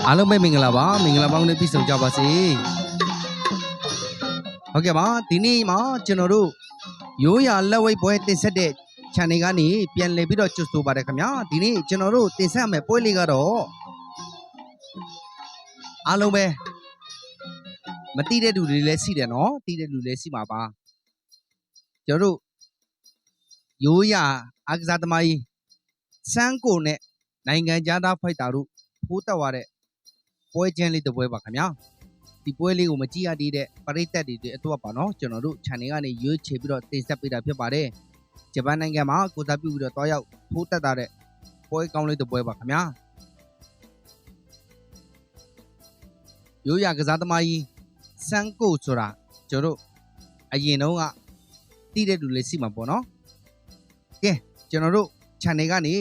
အားလုံးပဲမင်္ဂလာပါမင်္ဂလာပေါင်းနဲ့ပြည့်စုံကြပါစေဟုတ်ကဲ့ပါဒီနေ့မှာကျွန်တော်တို့ရိုးရာလက်ဝိတ်ပွဲတင်ဆက်တဲ့ channel ကနေပြန်လည်ပြီးတော့ကြိုဆိုပါတယ်ခင်ဗျာဒီနေ့ကျွန်တော်တို့တင်ဆက်မယ်ပွဲလေးကတော့အားလုံးပဲမတိတဲ့လူတွေလည်းရှိတယ်နော်တိတဲ့လူလည်းရှိမှာပါကျွန်တော်တို့ရိုးရာအားကစားသမားကြီးစန်းကိုနဲ့နိုင်ငံသားဖိုက်တာတို့ဖိုးတက်သွားတဲ့ပွဲချင်းလေးတစ်ပွဲပါခင်ဗျာဒီပွဲလေးကိုမကြည့်ရသေးတဲ့ပရိသတ်တွေအတွက်ပါနော်ကျွန်တော်တို့ channel ကနေရွေးချယ်ပြီးတော့တင်ဆက်ပေးတာဖြစ်ပါတယ်ဂျပန်နိုင်ငံမှာကိုစားပြုပြီးတော့တွားရောက်ဖိုးတက်တာတဲ့ပွဲကောင်းလေးတစ်ပွဲပါခင်ဗျာရိုးရာကစားသမားကြီးစန်းကိုဆိုတာကျွန်တော်တို့အရင်တုန်းကတိတဲ့လူလေးရှိမှာပေါ့နော်ကဲကျွန်တော်တို့ channel ကနေ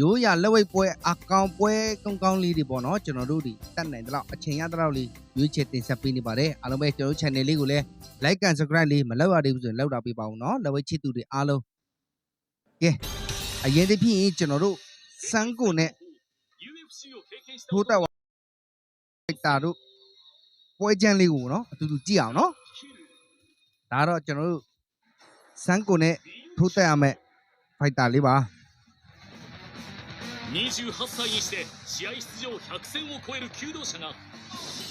ရိုးရာလက်ဝိတ်ပွဲအကောင်ပွဲကောင်းလေးတွေပေါ့နော်ကျွန်တော်တို့ဒီတက်နိုင်တော့အချိန်ရတော့လေးရွေးချယ်တင်ဆက်ပေးနေပါတယ်အားလုံးပဲကျွန်တော်တို့ channel လေးကိုလည်း like and subscribe လေးမလုပ်ရသေးဘူးဆိုရင်လုပ်တာပေးပါဦးနော်လက်ဝိတ်ချစ်သူတွေအားလုံးကဲအရင်တည်းဖြစ်ရင်ကျွန်တော်တို့စန်းကိုနဲ့ထိုးတက်တာတို့ပွဲချမ်းလေးကိုနော်အတူတူကြည့်အောင်နော်ဒါတော့ကျွန်တော်တို့စန်းကိုနဲ့ထိုးတက်ရမယ်ဖိုက်တာလေးပါ28歳にして試合出場100戦を超える求道者が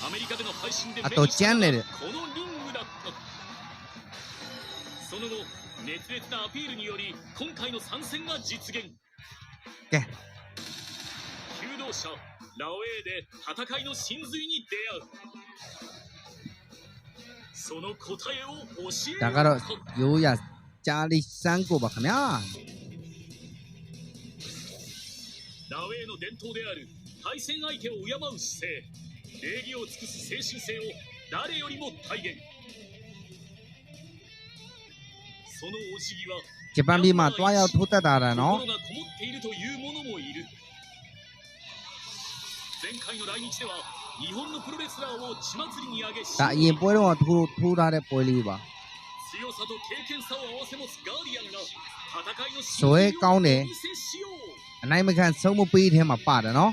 アメリカでの配信で目にしたこのリングだったその後熱烈なアピールにより今回の参戦が実現求道者ラオエーで戦いの真髄に出会うその答えを教えるだからようやジャーリーさんこばかみゃラウェイの伝統である対戦相手を敬う姿勢礼儀を尽くす精神性を誰よりも体現そのお辞儀はジャパンビーマーとやとっただらの心がこもっているという者もいる前回の来日では日本のプロレスラーを血祭りに上げだいんぽろはとられぽりば強さと経験差を合わせ持つガーディアンが戦いの真髄を見せしようအနိုင်မခံဆုံးမပေးထဲမှာပါတယ်နော်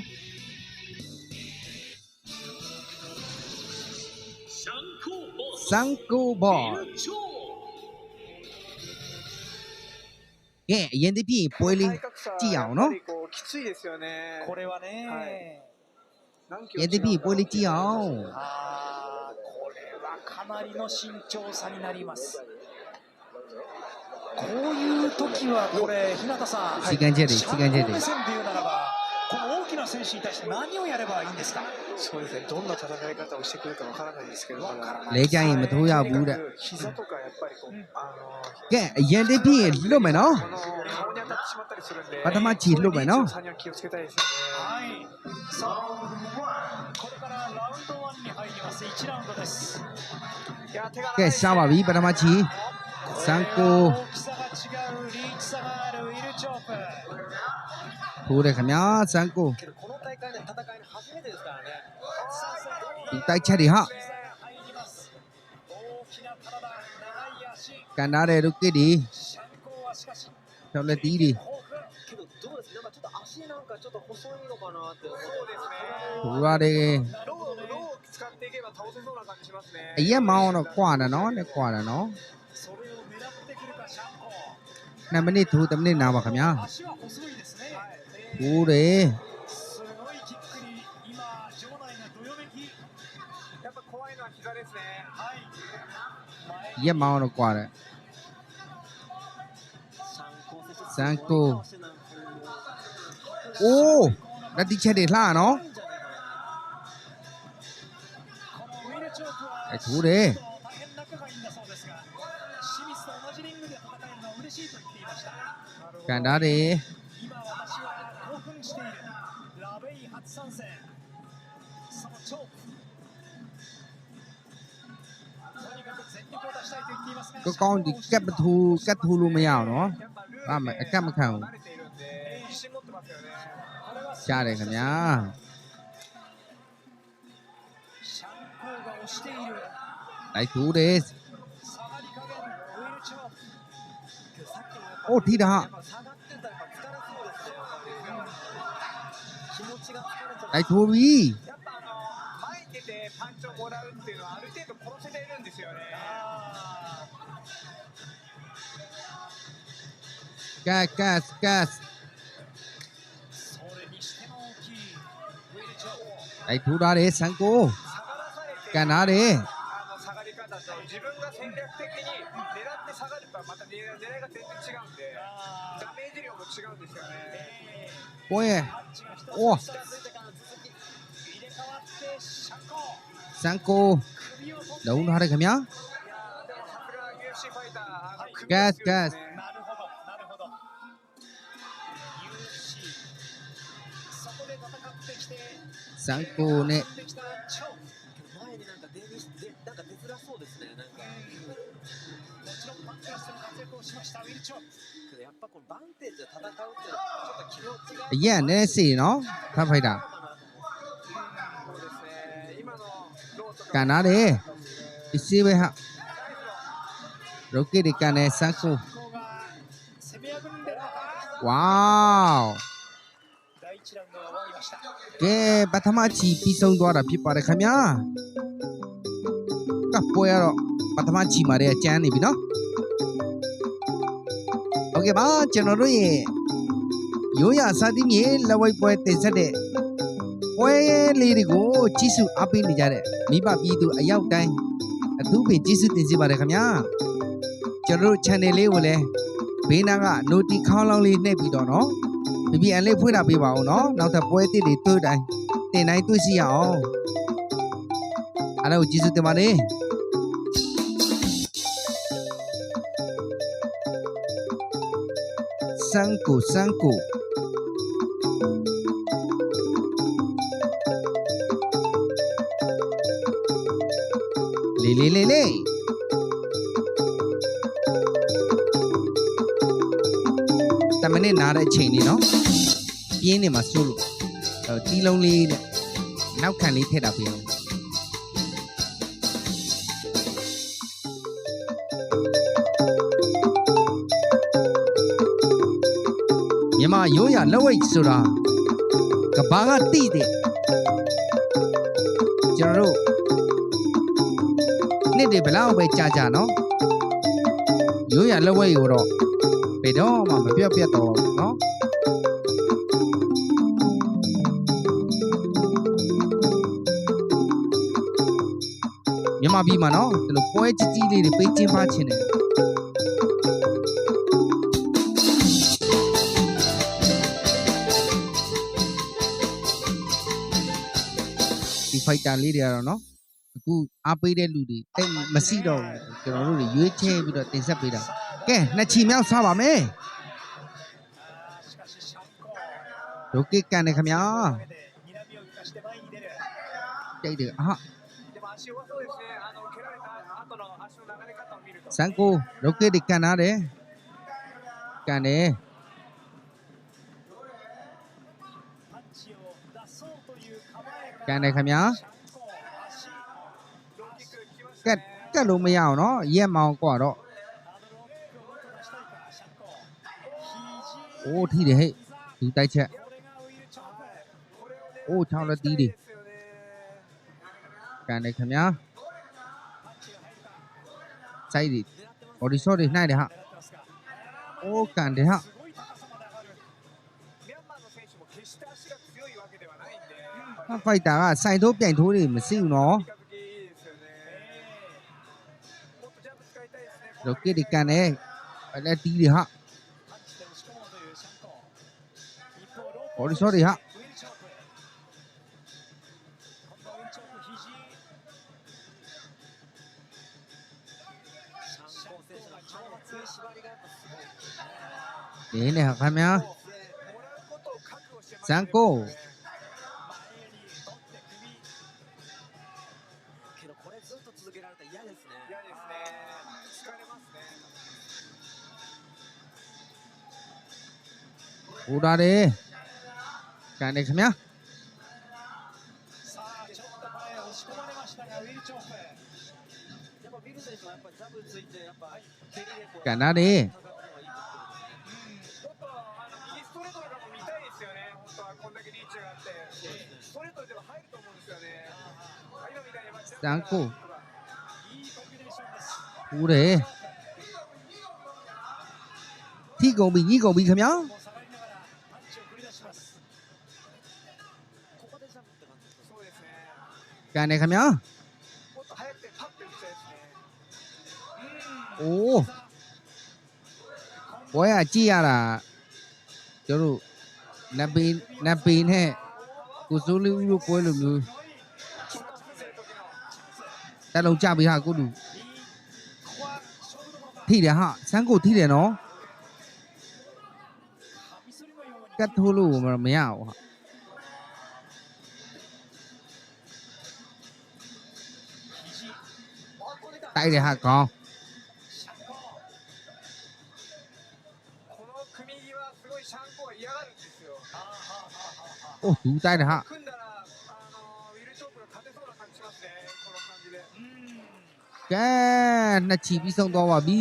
စန်ကိုဘောကဲအရင်တည်းပြင်ပွဲလေးကြည့်အောင်နော်きついですよねこれはねအရင်တည်းပြင်ပွဲလေးကြည့်အောင်これはかなりの慎重さになりますこういう時はこれ日向さん時間切れ時間切れ目線で言うならばこの大きな選手に対して何をやればいいんですかそうですねどんな戦い方をしてくるかわからないですけどလေကြရင်မထိုးရဘူးတဲ့膝とかやっぱりこうကဲအရင်တည်းပြင်လွတ်မယ်နော်顔に当たってしまったりするんでပထမချီလွတ်မယ်နော်さんには気をつけたいですよねはいさあこれからラウンド1に入ります1ラウンドですကဲရှားပါပြီပထမချီစန်ကိုထိုးတယ်ခင်ဗျာစန်ကိုဒီတိုက်ချက်တွေဟာကန်ထားတဲ့ရုပ်ကစ်တွေဖြောက်လက်တီးတွေထိုးရတယ်အရက်မောင်းတော့ခွာတယ်နော်နဲ့ခွာတယ်နော်2မိနစ်ထိုး3မိနစ်နာပါခင်ဗျာထိုးတယ်ရက်မောင်းတော့ခွာတယ်စန်ကိုအိုးလက်တိချက်တွေလှနော်ထိုးတယ်ကန်ထားတယ်ကိုကောင်းဒီကပ်ထူလို့မရအောင်နော်အမအကပ်မခံဘူးရှားတယ်ခင်ဗျာလိုက်ထူတယ် โอ้ทีดา လိုက်ထိုးပြီ やっぱ前に出てパンチをもらうっていうのはある程度殺せているんですよね。ကတ်ကတ်ကတ် それにしても大きいウィルチョップ လိုက်ထိုးထားတယ်ဆန်ကို 下がらされて ကန်ထားတယ် 下がり方と自分が戦略的に狙って下がるとはまた狙いが全然違うんでダメージ量も違うんですよね。 ပွဲ パンチが一つ お 近づいてから続き入れ替わってシャンコ ဆန်ကို 首を取って လုံးထားတယ်ခင်ဗျာ いやーでもさすが UFC ファイター首ガスが強いですね。なるほどなるほど UFC そこで戦ってきて ဆန်ကိုနဲ့ 戦ってきたチョウ前になんか出づらそうですね。なんかもちろんパンクラスでも活躍をしましたウィルチョップ けどやっぱこのバンテージで戦うっていうのはちょっと気持ちが အရက်နည်းစီနော်ဖတ်ဖိုက်တာ そうですね。今のローとか ကန်ထားတယ်ဒီစေးပဲဟာရိုကစ်တွေကန်တယ်ဆန်ကို ここが攻め破るんでるのか ဝေါ 第1ラウンドが終わりました ကဲပထမချီပြီးဆုံးသွားတာဖြစ်ပါတယ်ခင်ဗျာကပ်ပွဲရတော့ပထမချီမှာတည်းကျန်းနေပြီနော်โอเคပါကျွန်တော်တို့ရဲ့ရိုးရစာသီးမြေလက်ဝိတ်ပွဲတင်ဆက်တဲ့ပွဲလေးတွေကိုကြီးစုအားပေးနေကြတဲ့မိဘပြည်သူအရောက်တိုင်းအထူးပင်ကြီးစုတင်စီပါတယ်ခင်ဗျာကျွန်တော်တို့ channel လေးကိုလည်းဘေးနားက noti ခေါင်းလောင်းလေးနှိပ်ပြီးတော့နော်BBN လေးဖွင့်တာပေးပါဦးနော်နောက်ထပ်ပွဲတစ်တွေတွေ့တိုင်းတင်တိုင်းတွေ့ရှိရအောင်အားလုံးကျေးဇူးတင်ပါတယ်စန်ကိုလေးတမနဲ့နားတဲ့အချိန်လေးနော်ပြင်းနေမှာစိုးလို့တီးလုံးလေးနဲ့နောက်ခံလေးထည့်တာပြအောင်မြန်မာရိုးရလက်ဝိတ်ဆိုတာကဘာကတိတဲ့ကျွန်တော်တို့နှစ်တွေဘလောက်ပဲကြာနော်ရိုးရလက်ဝိတ်ကိုတော့ဘယ်တော့မှမပြတ်တော့ဘူးနော်မြန်မာပြည်မှာနော်ဒီလိုပွဲကြီးလေးတွေပေးကျင်းပခြင်းတယ်ဒီဖိုက်တာလေးတွေကတော့နော်အခုအားပေးတဲ့လူတွေတိတ်မရှိတော့ဘူးကျွန်တော်တို့တွေရွေးချယ်ပြီးတော့တင်ဆက်ပေးတာကဲနှစ်ချီမြောက်စားပါမယ် しかしシャンコ ရိုကစ်ကန်တယ်ခင်ဗျာ 上で睨みを生かして前に出る တိတ်တယ်あでも足弱そうですね。蹴られた後の足の流れ方を見ると。 စန်ကိုရိုကစ်တွေကန်ထားတယ်ကန်တယ် パンチを出そうという構え ကန်တယ်ခင်ဗျာ シャンコ足 ローキック効きまし က た တ် ね。 ကတ်လို့မရအောင်နော်ရက်မောင်กว่าတော့ ハードルをキックをもっと出したいかシャンコ အိုးထိတယ်ဟဲ့သူတိုက်ချက် これがウィルチョップ これをね。အိုးချောင်းလက်တီးတွေ ですよね。 ကန်တယ်ခင်ဗျာ パンチが入るか စိုက်တွေဘော်ဒီဆော့တွေနှိုက်တယ်ဟာ 狙ってますか အိုးကန်တယ်ဟာ すごい高さまで上がるミャンマーの選手も決して足が強いわけではないんで。 ဖိုက်တာကစိုင်ထိုးပြိုင်ထိုးတွေမရှိဘူးနော် 三日月いいですよね。もっとジャンプ使いたいですね。 ရိုကစ်တွေကန်တယ်လက်တီးတွေဟာ パンチで押し込もうというシャンコ一方ロープ ဘော်ဒီဆော့တွေဟာ ウィルチョップ今度はウィルチョップ肘シャンコ選手の顔の強い縛りがやっぱすごい。 နေနေဟာခင်ဗျာ もらうことを覚悟してますね。စန်ကို 前に取って首けどこれずっと続けられたら嫌ですね。嫌ですね。疲れますね。 ဟိုတာတယ်ကန်တယ်ခင်ဗျာ さあちょっと前押し込まれましたがウィルチョップやっぱビル選手はやっぱジャブついてやっぱ蹴りでこう ကန်ထားတယ် 戦うのがいいってことですね。ちょっと右ストレートとかも見たいですよね。本当はこんだけリーチチがあってストレートでも入ると思うんですよね今みたいにစန်းကို いいコンビネーションです。 ဦးတယ်ထိကုန်ပြီညှိကုန်ပြီခင်ဗျာ もう下がりながらパンチを繰り出します。ここでジャブって感じですか。そうですね ကန်တယ်ခင်ဗျာ もっと早くてパッて打ちたいですね အိုးပွဲကကြည့်ရတာကျွန်တော်တို့နတ်ပေနဲ့ကိုစိုးလေးဦးတို့ပွဲလိုမျိုးတက်လုံးကြပြီဟာကိုလူ ここは勝負どころか。 ထိတယ်ဟာစန်းကိုထိတယ်နော် カミソリのように ကတ်ထိုးလို့မရဘူးဟာ 肘。 တိုက်တယ်ဟာကောင်း シャンコ。この組み際すごいシャンコは嫌がるんですよ အိုးသူတိုက်တယ်ဟာ 組んだらウィル・チョークが勝てそうな感じしますねこの感じで ကဲနှစ်ချီပြီးဆုံးသွားပါပြီ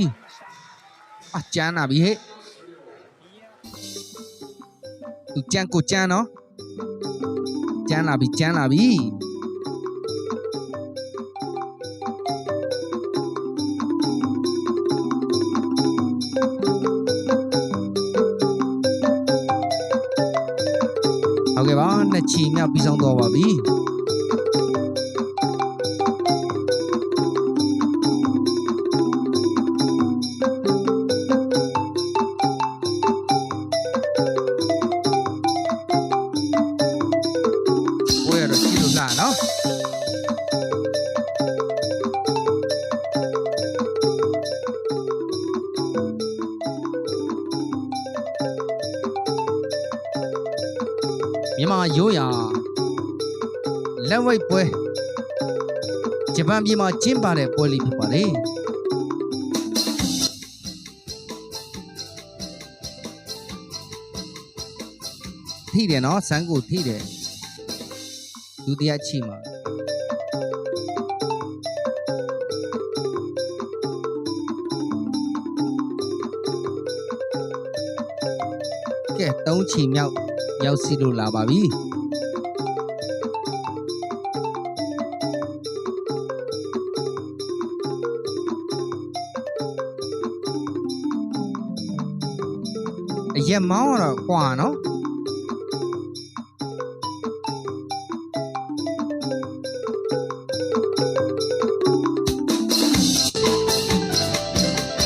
အကျန်းလာပြီဟဲ့သူကျန်းကိုကျန်းနော်ကျန်းလာပြီဟုတ်ကဲ့ပါနှစ်ချီမြောက်ပြီးဆုံးသွားပါပြီပွဲရတော့ကြည့်လို့လာနော်မြန်မာရိုးရာလက်ဝိတ်ပွဲဂျပန်ပြည်မှာကျင်းပတဲ့ပွဲလေးဖြစ်ပါတယ်ထိတယ်နော်စန်းကိုထိတယ်ဒုတိယချီမှာကဲ3ချီမြောက်ရောက်စီလို့လာပါပြီအရက်မောင်းတော့ကွာနော်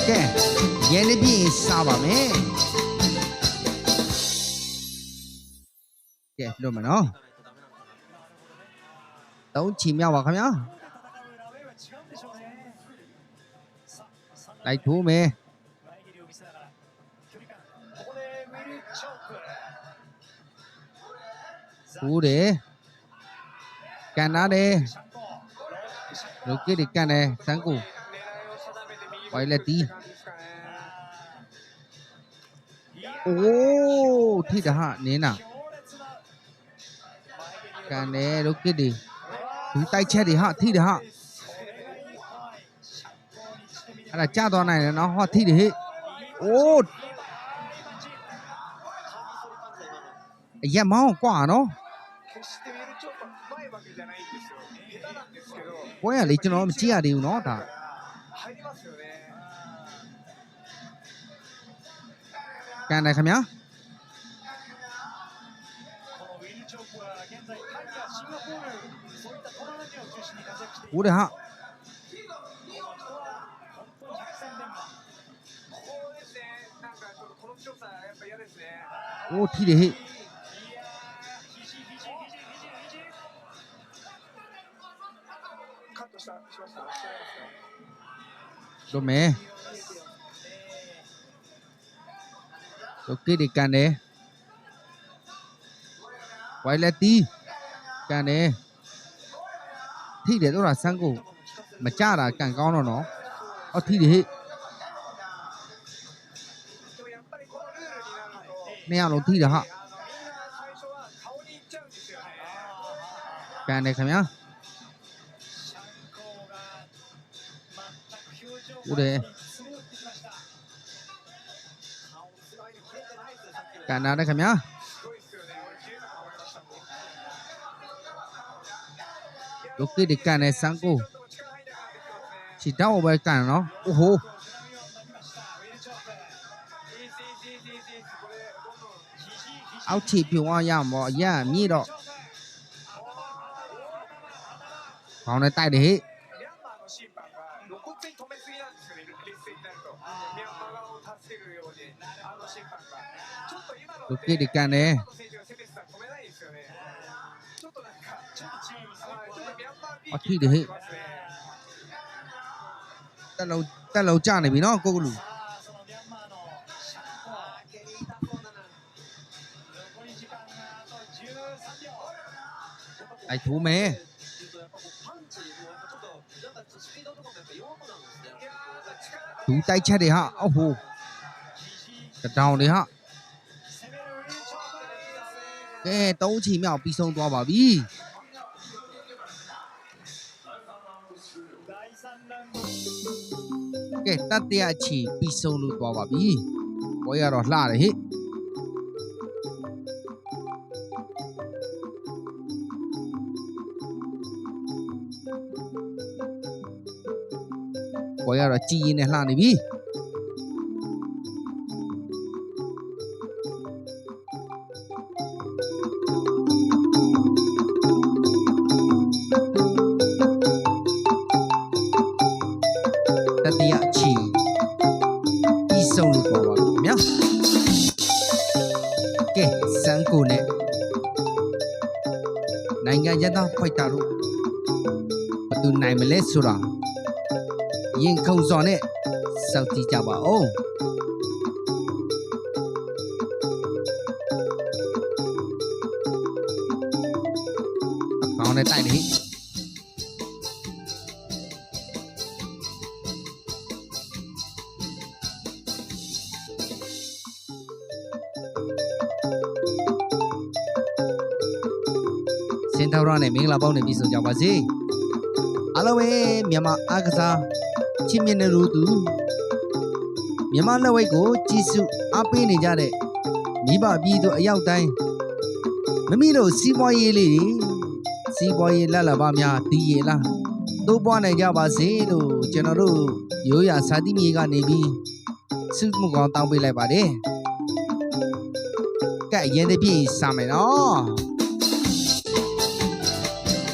ကဲရဲလေးပြင်းစားပါမယ်ကဲလွတ်မနော်3ချီမြောက်ပါခင်ဗျာ 戦うラウェイは違うんでしょうね。さあ、3 လိုက်ထိုးမယ် 前蹴りを見せながら距離感。ここでウィル・チョーク。 ထိုးတယ်ကန်နာတယ် シャンコ。シャンコ。 ロケでကန်တယ်စန်းကို 狙いを定めて右 ဝိုင်လက်တီး 感じですかね အိုးထိတာဟာနင်းတာ 強烈な前蹴りを ကန်တယ်ロケでသူတိုက်ချက်တွေဟာထိတယ်ဟာ それがいいはいシャンコにしてみれ အဲ့ ば ဒါကြာသွားနိုင်တယ်နော်ဟောထိတယ်ဟဲ့အိုး カミソリパンチだ今の。အရက်မောင်းကွာနော် 決してウィル・チョークはうまいわけじゃないんですよ下手なんですけど ပွဲရလေကျွန်တော်မကြည့်ရသေးဘူးနော်ဒါ 入りますよね ကန်တယ်ခင်ဗျာ このウィル・チョークは現在タイやシンガポールそういった東南アジアを中心に活躍してい ထိုး る တယ်ဟာ この人は本当に百戦錬磨ここですねなんかちょっとこの強さやっぱ嫌ですね အိုးထိတယ်ဟဲ့ いやー肘カットしましたしてないですか လွတ်မယ် โอเคဒီကန်တယ်ဝိုင်လက်တီးကန်တယ်ထိတယ်တော့ဆန်းကိုမကြတာကန်ကောင်းတော့နော်အော်ထိတယ်ဟဲ့ でもやっぱりこのルールになると နှစ်ယောက်လုံးထိတယ်ဟာ みんな最初は顔に行っちゃうんですよね ကန်တယ်ခင်ဗျာ シャンコーが全く表情ဟုတ်တယ် 詰め寄ってきました 顔すごい切れてないですよさっきの。 ကန်နာတယ်ခင်ဗျာ すごいですよね俺切れたと思いましたもんロケでかね3個ちょっと力入んなくなってきてますね。チダオバイかのおほいいですいいですいいですいいですこれどんどんအောက်ခြေပြုံအောင်ရမှာအရန်မြည်တော့ခေါင်းနဲ့တိုက်တယ်ဟဲ့ ミャンマーの審判が露骨に止めすぎなんですよね、劣勢になると。ミャンマー側を助けるように、審判が。ちょっと今の ロケでかね今の選手が攻めてたら止めないですよね。ちょっとなんか、ちょっと違いますね。ちょっとミャンマービーキになってますね。 တက်လုံးကြနေပြီနော်ကိုကလူ さあそのミャンマーのシャンコ蹴り痛そうだな。残り時間があと13秒。လိုက်ထိုးမယ် やっぱこうパンチもやっぱちょっとなんかスピードとかもやっぱ弱くなるんですね。いやー、力が ဒူးတိုက်ချက်တွေဟာအဟိုတတောင်တွေဟာ 攻めるウィルチョーク。 ကဲ3ချိန်မြောက်ပြီးဆုံးသွားပါပြီ 第3ラウンド。 ကဲတတိယအချိန်ပြီးဆုံးလို့သွားပါပြီဘောရတော့လှတယ်ဟဲ့ဘောရတော့ကြည်ရင်နဲ့လှနေပြီ တတိယအချီပြီးဆုံးလို့ပြောပါခင်ဗျာကဲစံကိုနဲ့နိုင်ငံရသားဖိုက်တာတို့ဘယ်သူနိုင်မလဲဆိုတာရင်ခုန်စော်နဲ့စောင့်ကြည့်ကြပါဦးအကောင်းနဲ့တိုက်နေ စင်ထောက်ရနဲ့မင်္ဂလာပေါင်းနဲ့ပြည့်စုံကြပါစေအားလုံးပဲမြန်မာအားကစားချစ်မြတ်တဲ့လူသူမြန်မာလက်ဝဲကိုကြည်စုအားပေးနေကြတဲ့မိဘပြည်သူအရောက်တိုင်းမမိတို့စီးပွားရေးလေးတွေစီးပွားရေးလက်လာပါများတည်ရလားတိုးပွားနိုင်ကြပါစေလို့ကျွန်တော်တို့ရိုးရာစာတိမြေကနေပြီးဆုမှုကောင်းတောင်းပေးလိုက်ပါတယ်ကဲရင်တပြည့်စမယ်နော်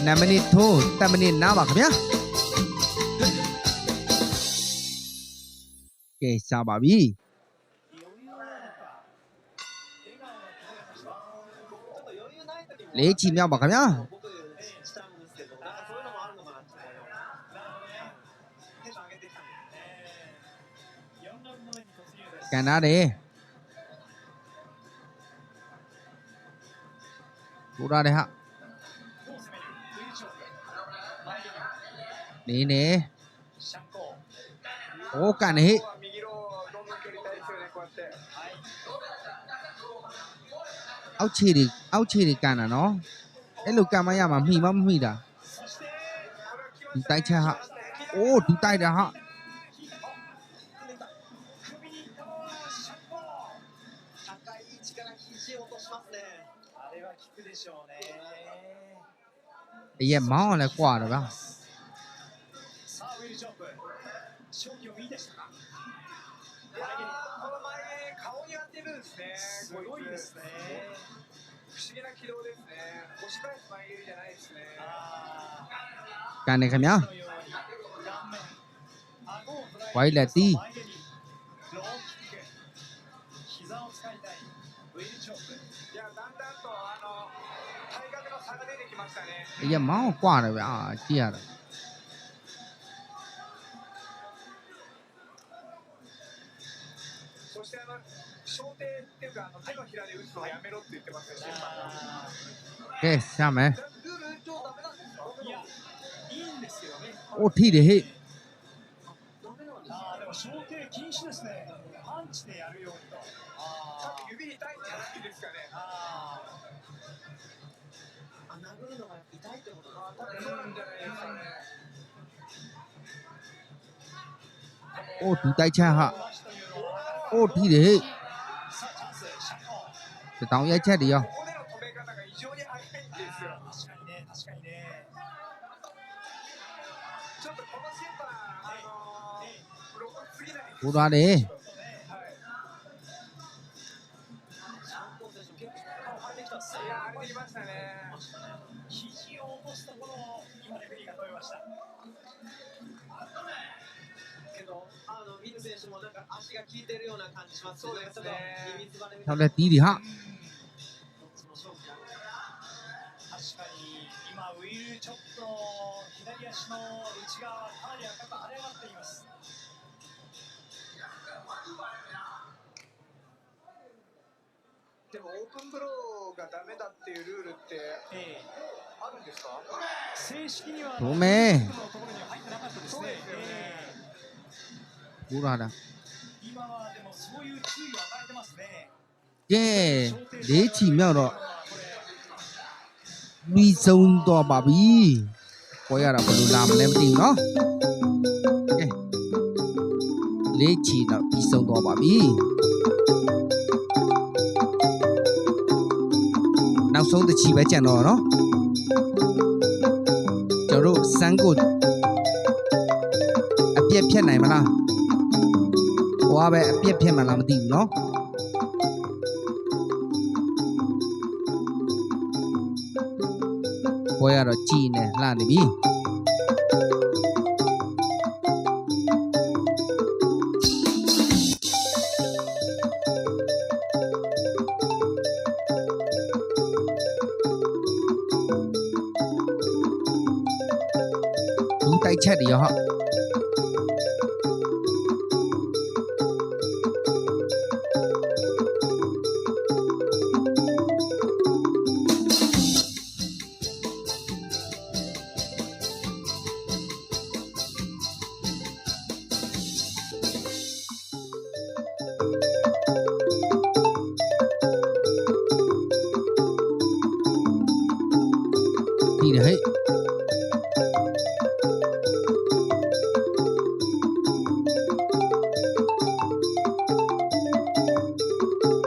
9 မိနစ်ထိုး10မိနစ်နားပါခင်ဗျာကဲစားပါပြီ ちょっと余裕ない時もလေးချီမြောက်ပါခင်ဗျာ 僕したんですけど、なんかそういうのもあるのかなって思います。テンション上げてきたんで。 4ラウンド目に突入です。 ကန်ထားတယ်ပို့ရတယ်ဟာ どう攻めるウィルチョーク。前に နေနေ シャンコ。 ဟိုးကန်နေဟဲ့ ここは右のどんどん距離大ですよね、こうやって。はい。 အောက်ခြေတွေကန်တာနော်အဲ့လိုကန်မရမှာမှီမမှီတာ そして ဒီတိုက်ချက်ဟာအိုးဒီတိုက်တာဟာ 首に行ったのはシャンコ。高い位置から肘を落としますね。あれは効くでしょうね。 အရက်မောင်းအောင်လဲကွာတော့ဗျာ さあウィルチョーク。勝機を見出したか。いやーこの前顔に当てるんですね。すごいですね。不思議な軌道ですね。押し返す前蹴りじゃないですね。あ ကန်နေခင်ဗျာ ーのように顔面、顎を捉えてワイラティ前蹴り、ローキック、膝を使いたいウィルチョーク。いやだんだんと体格の差が出てきましたね。 အရက်မောင်းအောင်ကွာတယ်ဗျာကြည့်ရတာ そして小手っていうか手のひらで打つのはやめろって言ってますよ審判が。 ကဲရှာမယ် ルール上ダメなんですか？いや、いいんですよね。 အိုးထိတယ်ဟဲ့ ダメなんですか？ああ、でも小手禁止ですね。パンチでやるようにと。あー指痛いんじゃないですかね。ああ、殴るのが痛いってこと多分そうなんじゃないですかね。 အိုးဒီတိုက်ချက်ဟာ ー、回しというのは အိုးထိတယ်ဟဲ့ さあチャンス、シャンコ。 တတောင်ရိုက်ချက်တွေရော ここでの止め方が異常に早いんですよ。確かにね、確かにね。ပိုးသွားတယ် シャンコン選手も結構顔張ってきたっすいやー、荒れてきましたね。肘を落とすところを今レフェリーが止めました。けどミル選手もなんか足が効いてるような感じします。そうですね。耳つばで見て ထောက်လက်တီးတွေဟာ どっちも勝負や。確かに今ウィルちょっと左足の内側かなり赤く腫れ上がっています。でもオープンブローがダメだっていうルールってあるんですか？正式にはごめんのところには入ってなかったですね。ပိုးသွားတာ 今はでもそういう注意を与えてますね。 ကဲလေးချီမြောက်တော့ပြီးဆုံးတော့ပါပြီပွဲရတာဘယ်လိုလာမလဲမသိဘူးเนาะကဲလေးချီတော့ပြီးဆုံးတော့ပါပြီနောက်ဆုံးတစ်ချီပဲကြံတော့เนาะကျွန်တော်တို့စမ်းကိုအပြက်ဖြတ်နိုင်မလားဟိုကပဲအပြက်ဖြတ်မှလားမသိဘူးเนาะပွဲရတော့ကြည်နေလှနေပြီလူတိုက်ချက်တွေရောဟောဒီလေဟဲ့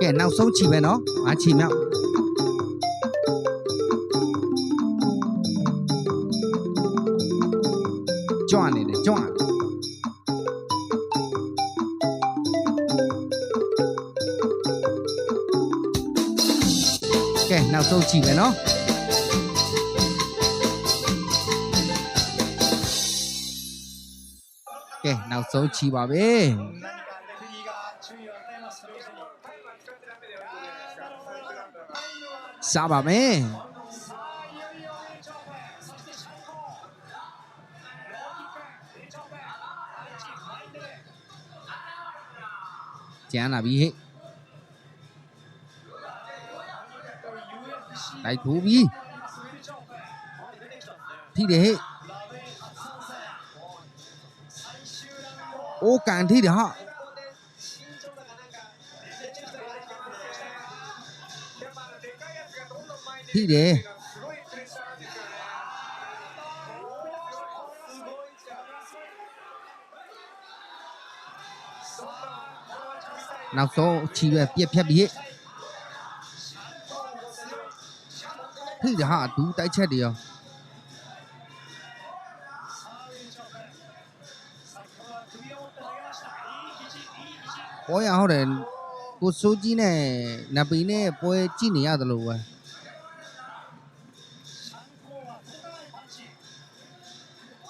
ကဲနောက်ဆုံးချီပဲเนาะငါချီမြောက်ကြွနေတယ်ကြွနေကဲနောက်ဆုံးချီပဲเนาะကဲနောက်ဆုံးချီပါပဲ 何かレフェリーが注意を与えます。両者に。タイムは使ってダメだよってことですか？ファーストラウンドは。စားပါမယ်さあいよいよレイチョープ、そしてシャンコー、ローキック、レイチョープ、愛知ファインデル。 ကျန်လာပြီဟဲ့ UFC တိုက်ထိုးပြီ レイチョープ、出てきたんですね。ထိတယ်ဟဲ့ ラベイ初参戦。最終ラウンド。 အိုးကန်ထိတယ်ဟာ ここで身長差がなんか出てきた感じがするんですね。やっぱでかいやつがどんどん前にထိတယ် すごいプレッシャーなんですよね。すごい力。 နောက်ဆုံးချီပဲပြက်ဖြတ်ပြီဟဲ့ထိတယ်ဟာဒူးတိုက်ချက်တွေရော さあレイチョープ、先ほどは首を持って投げました。いい肘、いい肘。 ပွဲရဟုတ်တယ်ကိုစိုးကြီးနဲ့နပီနဲ့ပွဲကြည့်နေရတယ်လို့ပဲ シャンコーは届かないパンチ。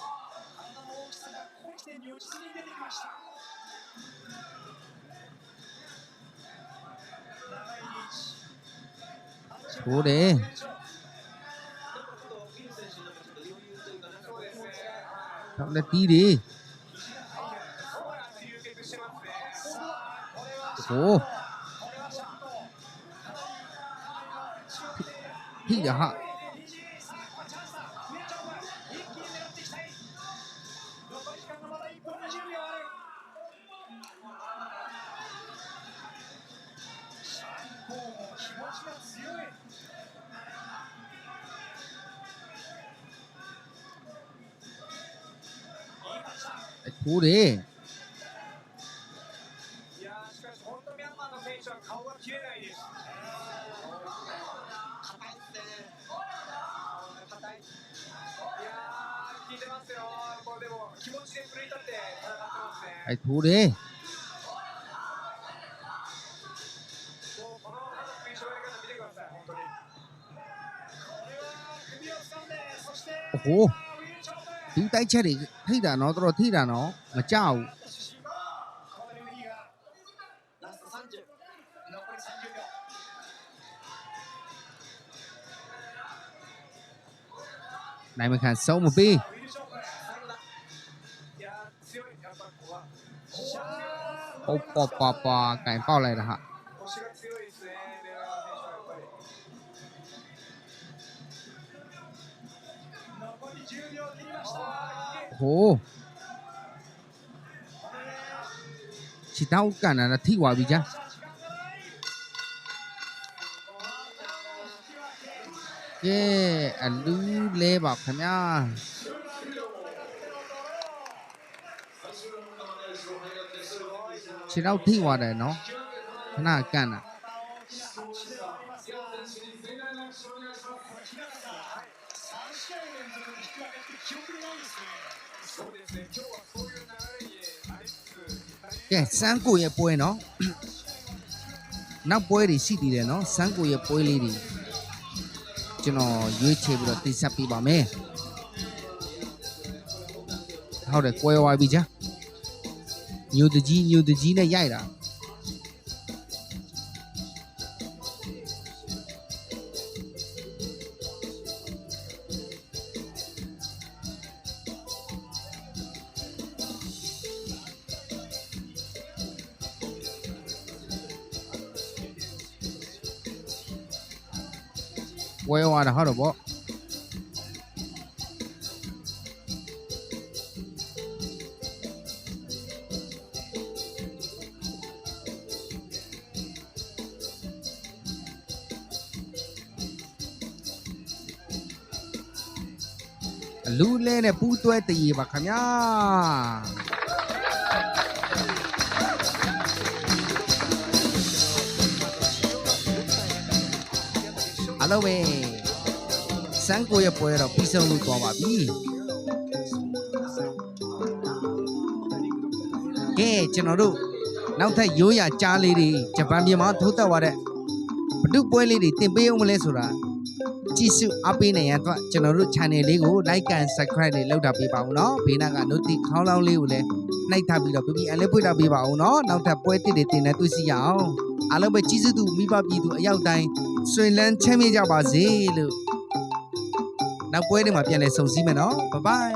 体の大きさがこの時点に落ち着いて出てきました。長いリーチ。ထိုးတယ် なんかちょっとウィル選手のちょっと余裕というかなんかこうそうですね。 ထောက်လက်တီးတွေ そうやって流血してますね。 ဟိုး これはシャンコー。かなり強くて。 ထိတယ်ဟာ さあ、ここはチャンスだ。レイチョープ、一気に狙っていきたい。残り時間がまだ1分20秒ある。シャンコーも気持ちが強い。ထိုးတယ် いやーしかし本当ミャンマーの選手は顔が切れないです。硬いですね。硬い。いやー効いてますよ。これでも気持ちで奮い立って戦ってますね。 အဲထိုးတယ် ဟိုးဒီတိုက်ချက်တွေထိတာနော်တော်တော်ထိတာနော်မကြောက်ဘူး ラスト30。残り30秒。 နိုင်မခံဆုံးမပေး ウィル・ショップ最後だ。いやー強いやっぱここは。 ဟုတ်ပေါ်ပေါ်ပေါ်ကင်ပေါက်လိုက်တာဟာ 腰が強いですね。レオナ選手はやっぱり。残り10秒切りました。 ဟိုးချီတောက်ကန်တာထိသွားပြီကြာကဲအလူးလဲပါခင်ဗျာခြေတော့ထိသွားတယ်နော်ခဏကန်တာ そうですね。今日はそういう流れになりつつ。 ကဲစမ်းကိုရဲ့ပွဲနော်နောက်ပွဲတွေရှိသေးတယ်နော်စမ်းကိုရဲ့ပွဲလေးတွေကျွန်တော်ရွေးချယ်ပြီးတော့တင်ဆက်ပေးပါမယ်ဟုတ်တယ်ကွဲသွားပြီကြာညိုတကြီးနဲ့ရိုက်တာဝဲသွားတာဟုတ်တော့ဗောအလူးလဲနဲ့ပူးတွဲတည်ပါခင်ဗျာအားလုံးပဲစမ်းကိုရဲ့ပွဲတော့ပြီးဆုံးလို့သွားပါပြီကဲကျွန်တော်တို့နောက်ထပ်ရိုးရာကြားလေးတွေဂျပန်ပြည်မှာထိုးတက်သွားတဲ့ဘဒုပွဲလေးတွေတင်ပေးအောင်မလဲဆိုတာကြည့်စုအပေးနိုင်ရတော့ကျွန်တော်တို့ channel လေးကို like and subscribe တွေလုပ်တာပေးပါဦးเนาะဘေးနားက notification ခေါင်းလောင်းလေးကိုလည်းနှိုက်ထားပြီးတော့ပြအလေးပွေတာပေးပါဦးเนาะနောက်ထပ်ပွဲတစ်တွေတင်နေတွေ့စီရအောင်အားလုံးပဲကြည့်စုသူမိဘပြည်သူအရောက်တိုင်းဆွေလန်းချမ်းမြေ့ကြပါစေလို့နောက်ပွဲတွေမှာပြန်လည်ဆုံစည်းမယ်နော် bye bye